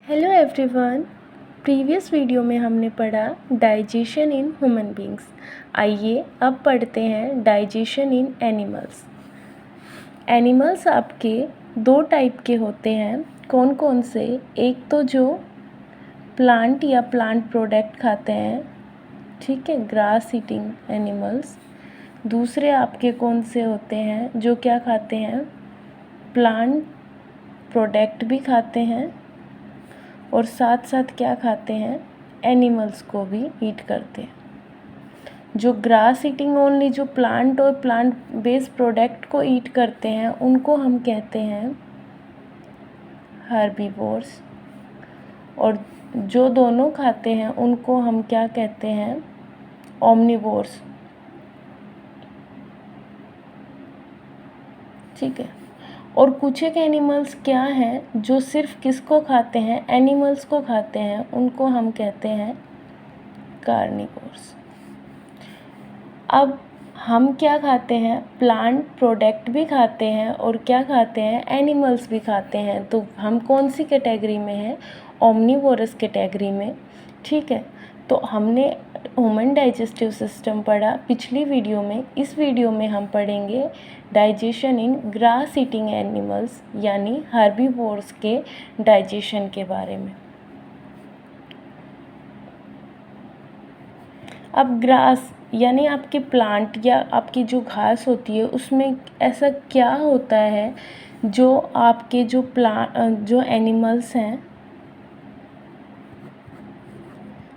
Hello everyone. Previous video में हमने पढ़ा डाइजेशन इन ह्यूमन बींग्स। आइए अब पढ़ते हैं डाइजेशन इन एनिमल्स। एनिमल्स आपके दो टाइप के होते हैं। कौन कौन से? एक तो जो प्लांट या प्लांट प्रोडक्ट खाते हैं, ठीक है, ग्रास ईटिंग एनिमल्स। दूसरे आपके कौन से होते हैं जो क्या खाते हैं? प्लांट प्रोडक्ट भी खाते हैं और साथ साथ क्या खाते हैं? एनिमल्स को भी ईट करते हैं। जो ग्रास ईटिंग ओनली जो प्लांट और प्लांट बेस्ड प्रोडक्ट को ईट करते हैं उनको हम कहते हैं हर्बीवोर्स, और जो दोनों खाते हैं उनको हम क्या कहते हैं? ओमनिवोर्स। ठीक है। और कुछ एक एनिमल्स क्या हैं जो सिर्फ किसको खाते हैं? एनिमल्स को खाते हैं, उनको हम कहते हैं कार्निवोर्स। अब हम क्या खाते हैं? प्लांट प्रोडक्ट भी खाते हैं और क्या खाते हैं? एनिमल्स भी खाते हैं। तो हम कौन सी कैटेगरी में हैं? ओमनिवोरस कैटेगरी में। ठीक है। तो हमने ह्यूमन डाइजेस्टिव सिस्टम पढ़ा पिछली वीडियो में। इस वीडियो में हम पढ़ेंगे डाइजेशन इन ग्रास ईटिंग एनिमल्स यानी हर्बीवोर्स के डाइजेशन के बारे में। अब ग्रास यानी आपके प्लांट या आपकी जो घास होती है उसमें ऐसा क्या होता है जो आपके जो एनिमल्स हैं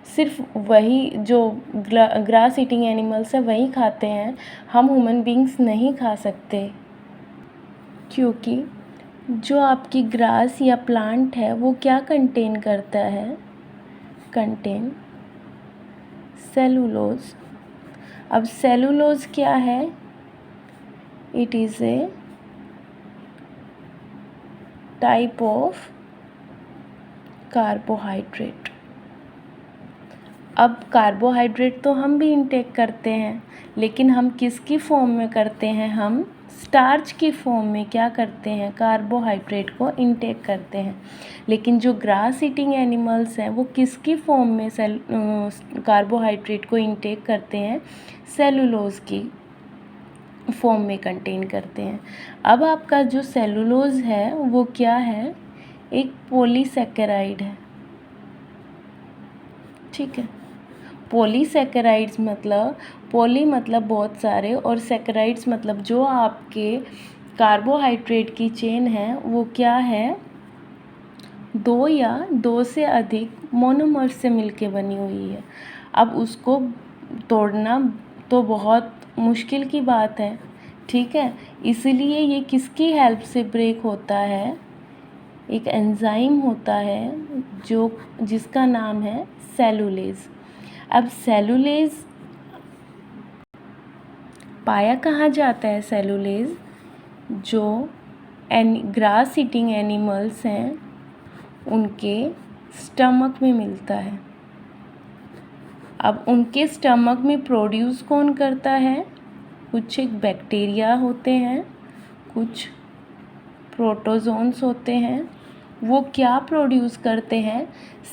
सिर्फ वही जो ग्रास ईटिंग एनिमल्स है वही खाते हैं, हम ह्यूमन बींग्स नहीं खा सकते। क्योंकि जो आपकी ग्रास या प्लांट है वो क्या कंटेन करता है? Contain cellulose. अब सेलुलोज क्या है? It is a type of carbohydrate. अब कार्बोहाइड्रेट तो हम भी इंटेक करते हैं, लेकिन हम किसकी फॉर्म में करते हैं? हम स्टार्च की फॉर्म में क्या करते हैं? कार्बोहाइड्रेट को इंटेक करते हैं। लेकिन जो ग्रास ईटिंग एनिमल्स हैं वो किसकी फॉर्म में कार्बोहाइड्रेट को इंटेक करते हैं? सेलुलोज की फॉर्म में कंटेन करते हैं। अब आपका जो सेलुलोज है वो क्या है? एक पॉलीसैकेराइड है। ठीक है। पॉलीसैकेराइड्स मतलब पॉली मतलब बहुत सारे और सैकेराइड्स मतलब जो आपके कार्बोहाइड्रेट की चेन है वो क्या है? दो या दो से अधिक मोनोमर्स से मिलके बनी हुई है। अब उसको तोड़ना तो बहुत मुश्किल की बात है। ठीक है। इसलिए ये किसकी हेल्प से ब्रेक होता है? एक एंजाइम होता है जिसका नाम है सेलुलेज। अब सेलुलेज पाया कहाँ जाता है? सेलुलेज जो ग्रास ईटिंग एनिमल्स हैं उनके स्टमक में मिलता है। अब उनके स्टमक में प्रोड्यूस कौन करता है? कुछ एक बैक्टीरिया होते हैं, कुछ प्रोटोजोन्स होते हैं। वो क्या प्रोड्यूस करते हैं?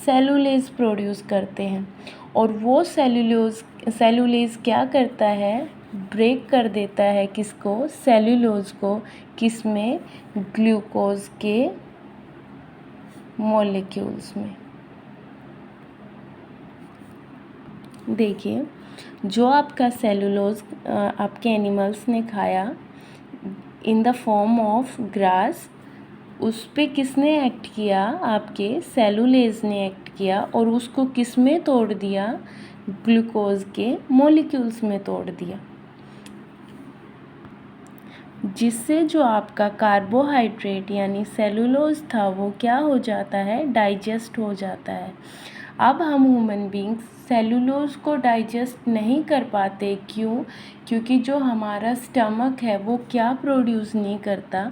सेलुलेज प्रोड्यूस करते हैं। और वो सेलुलेज क्या करता है? ब्रेक कर देता है किसको? सेलुलोज को। किस में? ग्लूकोज के मॉलिक्यूल्स में। देखिए, जो आपका सेलुलोज आपके एनिमल्स ने खाया in the form of grass, उस पे किसने एक्ट किया? आपके सेलुलेज ने एक्ट किया और उसको किस में तोड़ दिया? ग्लूकोज के मॉलिक्यूल्स में तोड़ दिया, जिससे जो आपका कार्बोहाइड्रेट यानी सेलुलोज था वो क्या हो जाता है? डाइजेस्ट हो जाता है। अब हम ह्यूमन बींग्स सेलुलोज को डाइजेस्ट नहीं कर पाते। क्यों? क्योंकि जो हमारा स्टमक है वो क्या प्रोड्यूस नहीं करता,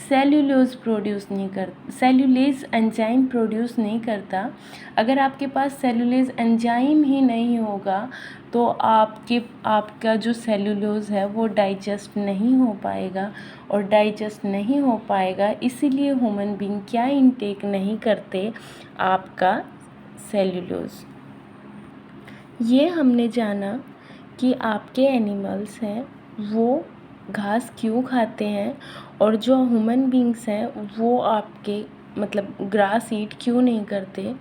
सेलुलोज प्रोड्यूस नहीं कर, सेलुलेज एंजाइम प्रोड्यूस नहीं करता। अगर आपके पास सेलुलेज एंजाइम ही नहीं होगा तो आपका जो सेलुलोज है वो डाइजेस्ट नहीं हो पाएगा, और डाइजेस्ट नहीं हो पाएगा इसीलिए ह्यूमन बींग क्या इनटेक नहीं करते, आपका सेलुलोज। ये हमने जाना कि आपके एनिमल्स हैं वो घास क्यों खाते हैं, और जो ह्यूमन बींग्स हैं वो आपके मतलब ग्रास ईट क्यों नहीं करते।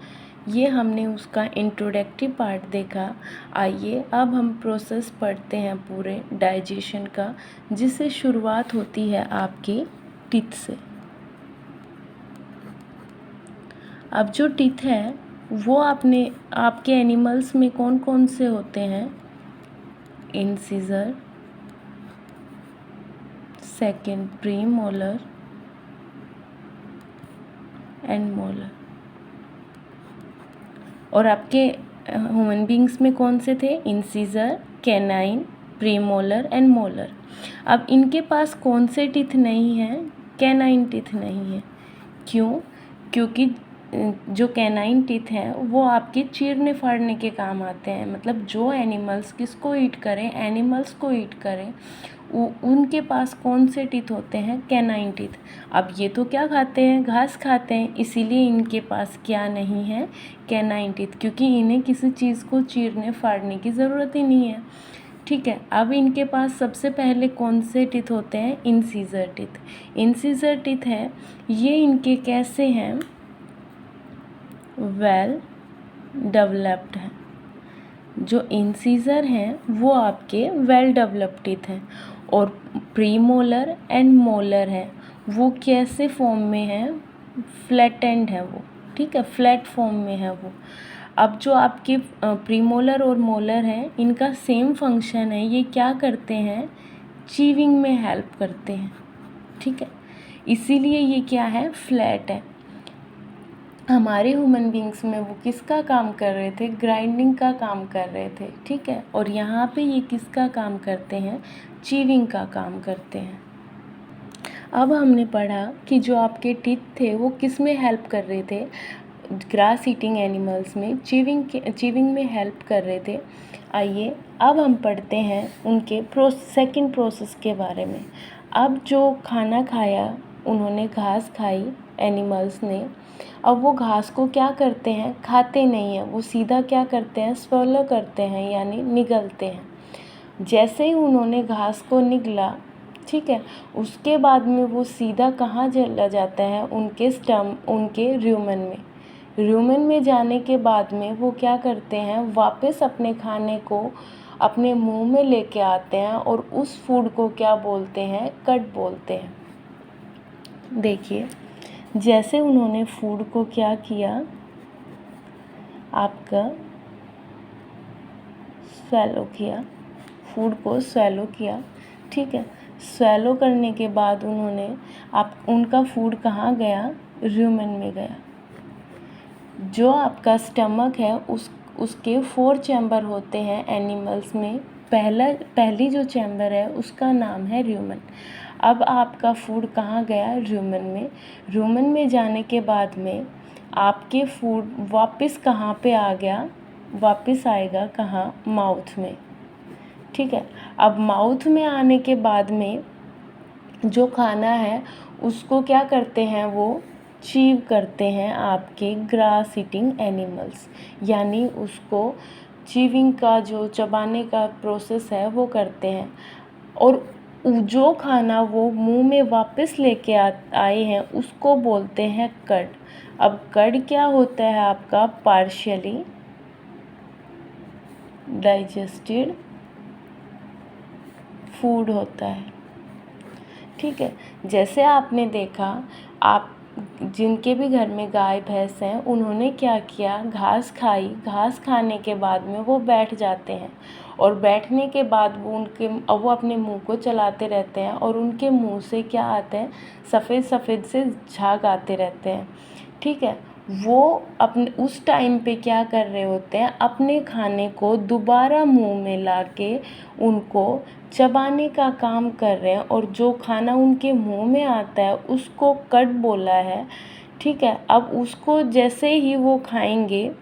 ये हमने उसका इंट्रोडक्टिव पार्ट देखा। आइए अब हम प्रोसेस पढ़ते हैं पूरे डाइजेशन का, जिससे शुरुआत होती है आपकी टीथ से। अब जो टीथ है वो आपके एनिमल्स में कौन कौन से होते हैं? Incisor, second premolar and molar. और आपके ह्यूमन बींग्स में कौन से थे? Incisor, canine, premolar and molar. अब इनके पास कौन से टीथ नहीं हैं? कैनाइन टीथ नहीं है। क्यों? क्योंकि जो कैनाइन टीथ हैं वो आपके चीरने फाड़ने के काम आते हैं। मतलब जो एनिमल्स किसको ईट करें, एनिमल्स को ईट करें, उनके पास कौन से टीथ होते हैं? Canine teeth. अब ये तो क्या खाते हैं? घास खाते हैं, इसीलिए इनके पास क्या नहीं है? कैनाइन टीथ, क्योंकि इन्हें किसी चीज़ को चीरने फाड़ने की ज़रूरत ही नहीं है। ठीक है, अब इनके पास सबसे पहले कौन से टीथ होते हैं? Incisor teeth. इंसीजर टीथ है, ये इनके कैसे हैं? वेल डेवलप्ड हैं। जो इंसीजर हैं वो आपके वेल डेवलप्ड टीथ हैं, और प्रीमोलर एंड मोलर हैं वो कैसे फॉर्म में हैं? फ्लैटेंड है वो। ठीक है, फ्लैट फॉर्म में है वो। अब जो आपके प्रीमोलर और मोलर हैं इनका सेम फंक्शन है, ये क्या करते हैं? चीविंग में हेल्प करते हैं। ठीक है, इसीलिए ये क्या है? फ्लैट है। हमारे ह्यूमन बींग्स में वो किसका काम कर रहे थे? ग्राइंडिंग का काम कर रहे थे। ठीक है, और यहाँ पे ये किसका काम करते हैं? चीविंग का काम करते हैं। अब हमने पढ़ा कि जो आपके टीथ थे वो किस में हेल्प कर रहे थे? ग्रास ईटिंग एनिमल्स में चीविंग में हेल्प कर रहे थे। आइए अब हम पढ़ते हैं उनके सेकंड प्रोसेस के बारे में। अब जो खाना खाया, उन्होंने घास खाई एनिमल्स ने, अब वो घास को क्या करते हैं? खाते नहीं हैं, वो सीधा क्या करते हैं? स्वॉलो करते हैं, यानी निगलते हैं। जैसे ही उन्होंने घास को निगला, ठीक है, उसके बाद में वो सीधा कहाँ चला जाता है? उनके रूमेन में। रूमेन में जाने के बाद में वो क्या करते हैं? वापस अपने खाने को अपने मुंह में लेके आते हैं, और उस फूड को क्या बोलते हैं? कट बोलते हैं। देखिए, जैसे उन्होंने फूड को क्या किया? आपका स्वैलो किया, फूड को स्वैलो किया। ठीक है, स्वैलो करने के बाद उनका फूड कहाँ गया? रूमेन में गया। जो आपका स्टमक है उसके 4 चैम्बर होते हैं एनिमल्स में। पहली जो चैम्बर है उसका नाम है रूमेन। अब आपका फूड कहाँ गया? रूमेन में। रूमेन में जाने के बाद में आपके फूड वापस कहाँ पे आ गया? वापस आएगा कहाँ? माउथ में। ठीक है, अब माउथ में आने के बाद में जो खाना है उसको क्या करते हैं? वो चीव करते हैं आपके ग्रास ईटिंग एनिमल्स, यानी उसको चीविंग का जो चबाने का प्रोसेस है वो करते हैं, और जो खाना वो मुंह में वापस लेके आए हैं उसको बोलते हैं कड। अब कड क्या होता है? आपका पार्शियली डाइजेस्टेड फूड होता है। ठीक है, जैसे आपने देखा, आप जिनके भी घर में गाय भैंस हैं उन्होंने क्या किया? घास खाई। घास खाने के बाद में वो बैठ जाते हैं, और बैठने के बाद वो अपने मुंह को चलाते रहते हैं, और उनके मुंह से क्या आता है? सफ़ेद सफ़ेद से झाग आते रहते हैं। ठीक है, वो अपने उस टाइम पे क्या कर रहे होते हैं, अपने खाने को दोबारा मुंह में लाके उनको चबाने का काम कर रहे हैं, और जो खाना उनके मुंह में आता है उसको कट बोला है। ठीक है, अब उसको जैसे ही वो खाएंगे,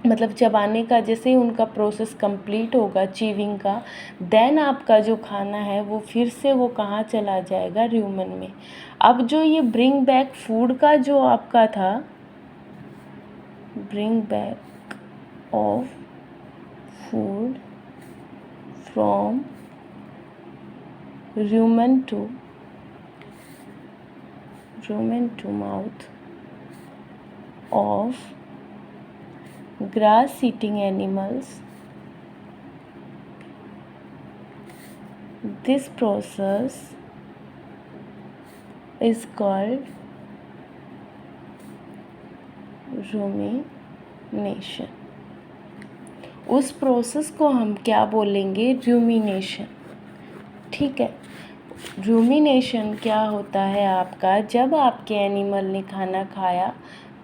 मतलब चबाने का जैसे ही उनका प्रोसेस कंप्लीट होगा च्यूइंग का, देन आपका जो खाना है वो फिर से वो कहाँ चला जाएगा, र्यूमन में। अब जो ये ब्रिंग बैक फूड का जो आपका था, bring back of food from rumen to mouth of grass eating animals, this process is called rumination. उस प्रोसेस को हम क्या बोलेंगे, रूमिनेशन। ठीक है, रूमिनेशन क्या होता है आपका, जब आपके एनिमल ने खाना खाया,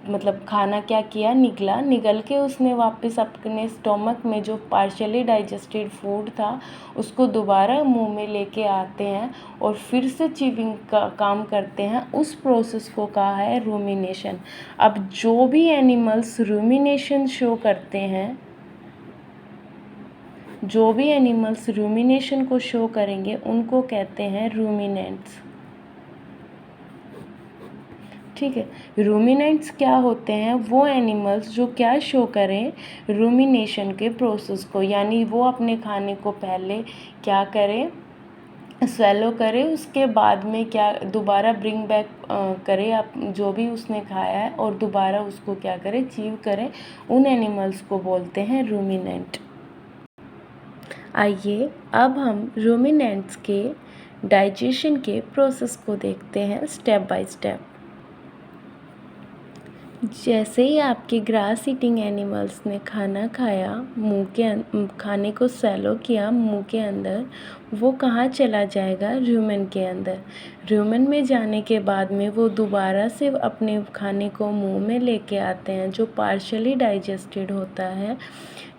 मतलब खाना क्या किया, निगल के उसने वापस अपने स्टोमक में जो पार्शियली डाइजेस्टेड फूड था उसको दोबारा मुंह में लेके आते हैं और फिर से च्यूइंग का काम करते हैं, उस प्रोसेस को कहा है रूमिनेशन। अब जो भी एनिमल्स रूमिनेशन शो करते हैं, जो भी एनिमल्स रूमिनेशन को शो करेंगे उनको कहते हैं रूमिनेंट्स। ठीक है, रूमिनेंट्स क्या होते हैं, वो एनिमल्स जो क्या शो करें, रूमिनेशन के प्रोसेस को, यानी वो अपने खाने को पहले क्या करें, स्वेलो करे, उसके बाद में क्या दोबारा ब्रिंग बैक करे आप जो भी उसने खाया है, और दोबारा उसको क्या करें, च्यू करें, उन एनिमल्स को बोलते हैं रूमिनेंट। आइए अब हम रूमिनेंट्स के डाइजेशन के प्रोसेस को देखते हैं स्टेप बाय स्टेप। जैसे ही आपके ग्रास ईटिंग एनिमल्स ने खाना खाया, खाने को सैलो किया मुंह के अंदर, वो कहाँ चला जाएगा, र्यूमन के अंदर। र्यूमन में जाने के बाद में वो दोबारा से अपने खाने को मुंह में लेके आते हैं, जो पार्शियली डाइजेस्टेड होता है।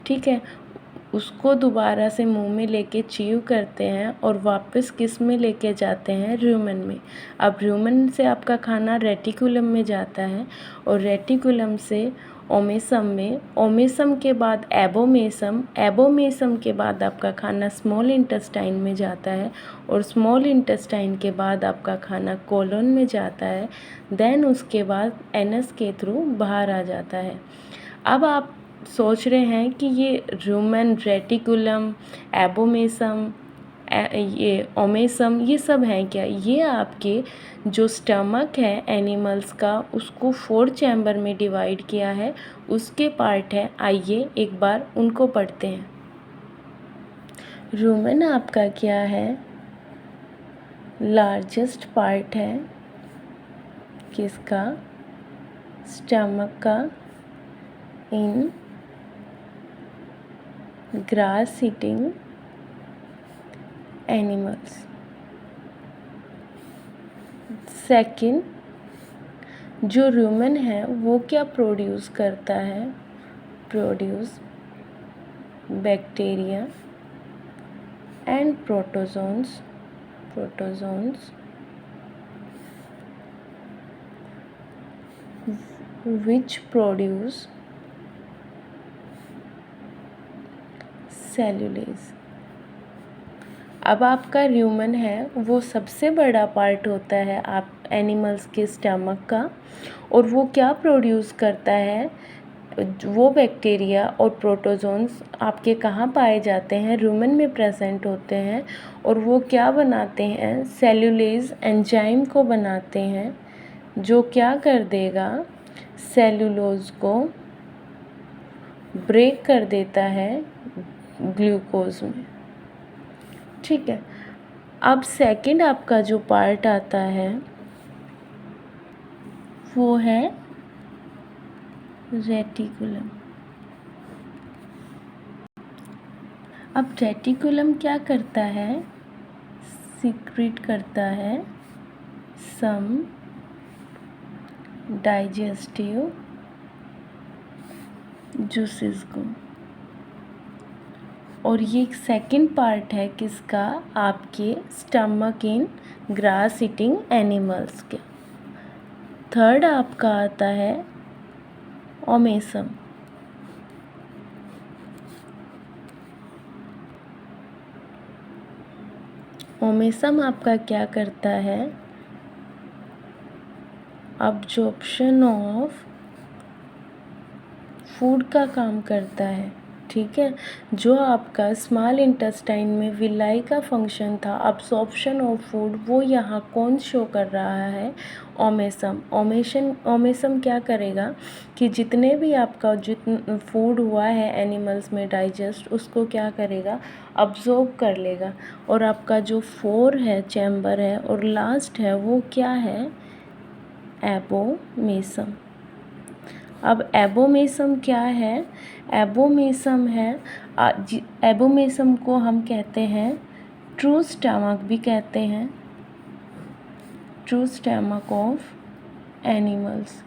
ठीक है, उसको दोबारा से मुंह में लेके च्यू करते हैं और वापस किस में लेके जाते हैं, र्यूमन में। अब र्यूमन से आपका खाना रेटिकुलम में जाता है, और रेटिकुलम से ओमेसम में, ओमेसम के बाद एबोमेसम, एबोमेसम के बाद आपका खाना स्मॉल इंटेस्टाइन में जाता है, और स्मॉल इंटेस्टाइन के बाद आपका खाना कोलन में जाता है, देन उसके बाद एनस के थ्रू बाहर आ जाता है। अब आप सोच रहे हैं कि ये र्यूमन, रेटिकुलम, एबोमेसम, ये ओमेसम, ये सब हैं क्या? ये आपके जो स्टमक है एनिमल्स का, उसको 4 चैम्बर में डिवाइड किया है, उसके पार्ट है। आइए एक बार उनको पढ़ते हैं। र्यूमन आपका क्या है, लार्जेस्ट पार्ट है किसका, स्टमक का, इन ग्रास ईटिंग एनिमल्स। सेकंड, जो र्यूमन है वो क्या प्रोड्यूस करता है, produce bacteria and protozoans which produce cellulase। अब आपका र्यूमन है वो सबसे बड़ा पार्ट होता है आप एनिमल्स के स्टमक का, और वो क्या प्रोड्यूस करता है, वो बैक्टीरिया और प्रोटोजोन्स आपके कहाँ पाए जाते हैं, र्यूमन में प्रेजेंट होते हैं, और वो क्या बनाते हैं, सेल्यूलेज एंजाइम को बनाते हैं, जो क्या कर देगा, सेलुलोज को ब्रेक कर देता है ग्लूकोज में। ठीक है, अब सेकंड आपका जो पार्ट आता है वो है रेटिकुलम। अब रेटिकुलम क्या करता है, सीक्रेट करता है सम डाइजेस्टिव जूसेस को। और ये सेकंड पार्ट है किसका, आपके स्टमक इन ग्रास ईटिंग एनिमल्स के। थर्ड आपका आता है ओमेसम। ओमेसम आपका क्या करता है, अब्जॉर्प्शन ऑफ फूड का काम करता है। ठीक है, जो आपका स्मॉल इंटेस्टाइन में विलाई का फंक्शन था, अब्सॉर्प्शन ऑफ फूड, वो यहाँ कौन शो कर रहा है, ओमेसम। ओमेसम क्या करेगा कि जितने भी आपका फूड हुआ है एनिमल्स में डाइजेस्ट, उसको क्या करेगा, अब्जॉर्ब कर लेगा। और आपका जो 4 है चैम्बर है और लास्ट है वो क्या है, एबोमेसम। अब एबोमेसम क्या है, एबोमेसम है एबोमेसम को हम कहते हैं ट्रू स्टमक भी कहते हैं, ट्रू स्टमक ऑफ एनिमल्स।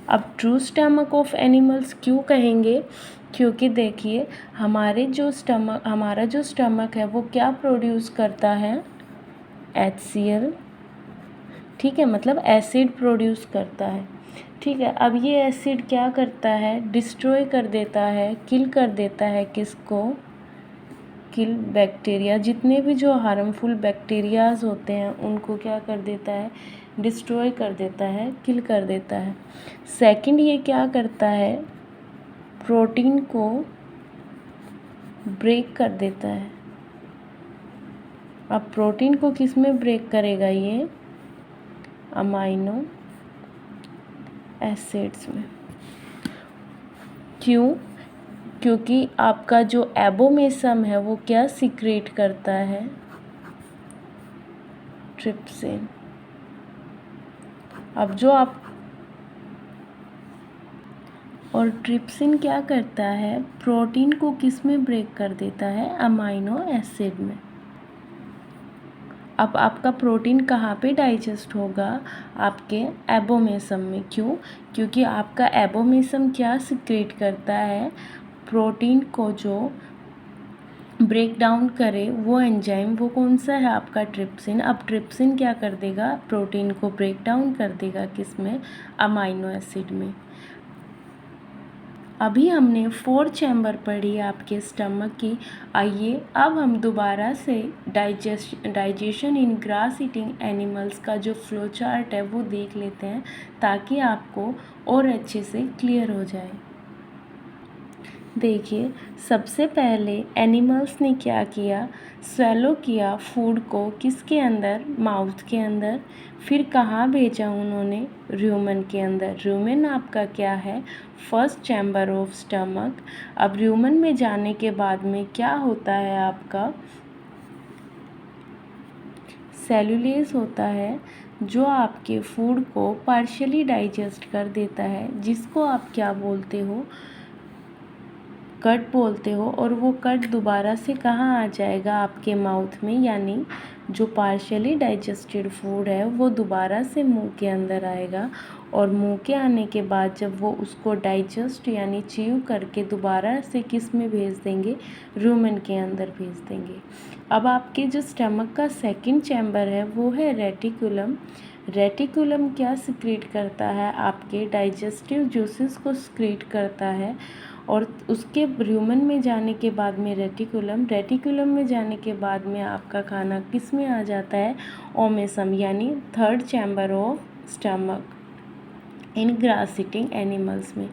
अब ट्रू स्टमक ऑफ एनिमल्स क्यों कहेंगे, क्योंकि देखिए हमारा जो स्टमक है वो क्या प्रोड्यूस करता है, HCl। ठीक है, मतलब एसिड प्रोड्यूस करता है। ठीक है, अब ये एसिड क्या करता है, डिस्ट्रॉय कर देता है, किल कर देता है किसको, किल बैक्टीरिया। जितने भी जो हार्मफुल बैक्टीरियाज होते हैं उनको क्या कर देता है, डिस्ट्रॉय कर देता है, किल कर देता है। सेकंड ये क्या करता है, प्रोटीन को ब्रेक कर देता है। अब प्रोटीन को किस में ब्रेक करेगा, ये अमाइनो एसिड्स में। क्यों, क्योंकि आपका जो एबोमेसम है वो क्या सीक्रेट करता है, ट्रिप्सिन। अब जो आप और ट्रिप्सिन क्या करता है, प्रोटीन को किस में ब्रेक कर देता है, अमाइनो एसिड में। अब आपका प्रोटीन कहाँ पे डाइजेस्ट होगा, आपके एबोमेसम में। क्यों, क्योंकि आपका एबोमेसम क्या सीक्रेट करता है, प्रोटीन को जो ब्रेक डाउन करे वो एंजाइम, वो कौन सा है आपका ट्रिप्सिन। अब ट्रिप्सिन क्या कर देगा, प्रोटीन को ब्रेक डाउन कर देगा किस में, अमाइनो एसिड में। अभी हमने 4 चैम्बर पढ़ी आपके स्टमक की। आइए अब हम दोबारा से डाइजेशन इन ग्रास ईटिंग एनिमल्स का जो फ्लो चार्ट है वो देख लेते हैं, ताकि आपको और अच्छे से क्लियर हो जाए। देखिए, सबसे पहले एनिमल्स ने क्या किया, स्वेलो किया फूड को, किसके अंदर, माउथ के अंदर। फिर कहाँ भेजा उन्होंने, र्यूमन के अंदर। र्यूमन आपका क्या है, फर्स्ट चैम्बर ऑफ स्टमक। अब र्यूमन में जाने के बाद में क्या होता है, आपका सेलुलेज होता है, जो आपके फूड को पार्शियली डाइजेस्ट कर देता है, जिसको आप क्या बोलते हो, कट बोलते हो। और वो कट दोबारा से कहाँ आ जाएगा, आपके माउथ में, यानी जो पार्शियली डाइजेस्टेड फूड है वो दोबारा से मुंह के अंदर आएगा। और मुंह के आने के बाद जब वो उसको डाइजेस्ट यानी च्यू करके दोबारा से किस में भेज देंगे, रूमेन के अंदर भेज देंगे। अब आपके जो स्टमक का सेकंड चैम्बर है वो है रेटिकुलम। रेटिकुलम क्या सिक्रीट करता है, आपके डाइजेस्टिव जूसेस को सिक्रीट करता है। और उसके र्यूमन में जाने के बाद में रेटिकुलम में जाने के बाद में आपका खाना किस में आ जाता है, ओमेसम, यानी third chamber of stomach in grass eating animals में।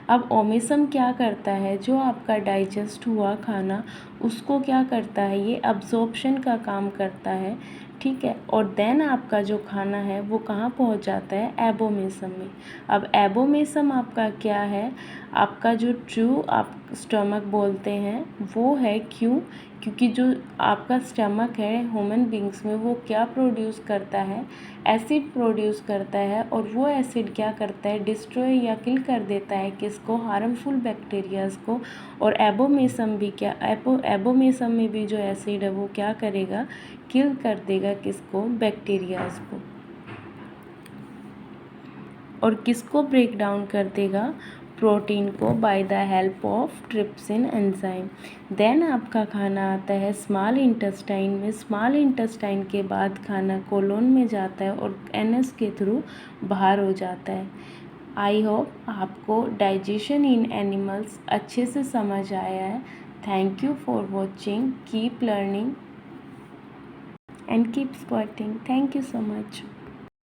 अब ओमेसम क्या करता है, जो आपका डाइजेस्ट हुआ खाना उसको क्या करता है, ये अब्जॉर्प्शन का काम करता है। ठीक है, और देन आपका जो खाना है वो कहाँ पहुँच जाता है, एबोमेसम में। अब एबोमेसम आपका क्या है, आपका जो ट्रू आप स्टमक बोलते हैं वो है। क्यों, क्योंकि जो आपका स्टमक है ह्यूमन बींग्स में वो क्या प्रोड्यूस करता है, एसिड प्रोड्यूस करता है। और वो एसिड क्या करता है, डिस्ट्रॉय या किल कर देता है किसको, हार्मफुल बैक्टीरियाज को। और एबोमेसम भी क्या, एबोमेसम में भी जो एसिड है वो क्या करेगा, किल कर देगा किसको, बैक्टीरियाज को। और किसको ब्रेक डाउन कर देगा, प्रोटीन को, by the help of trypsin enzyme. Then आपका खाना आता है स्मॉल इंटेस्टाइन में। स्मॉल इंटेस्टाइन के बाद खाना कोलोन में जाता है और एनएस के थ्रू बाहर हो जाता है। आई होप आपको डाइजेशन इन एनिमल्स अच्छे से समझ आया है। Thank you for watching, keep learning and keep squatting. Thank you so much.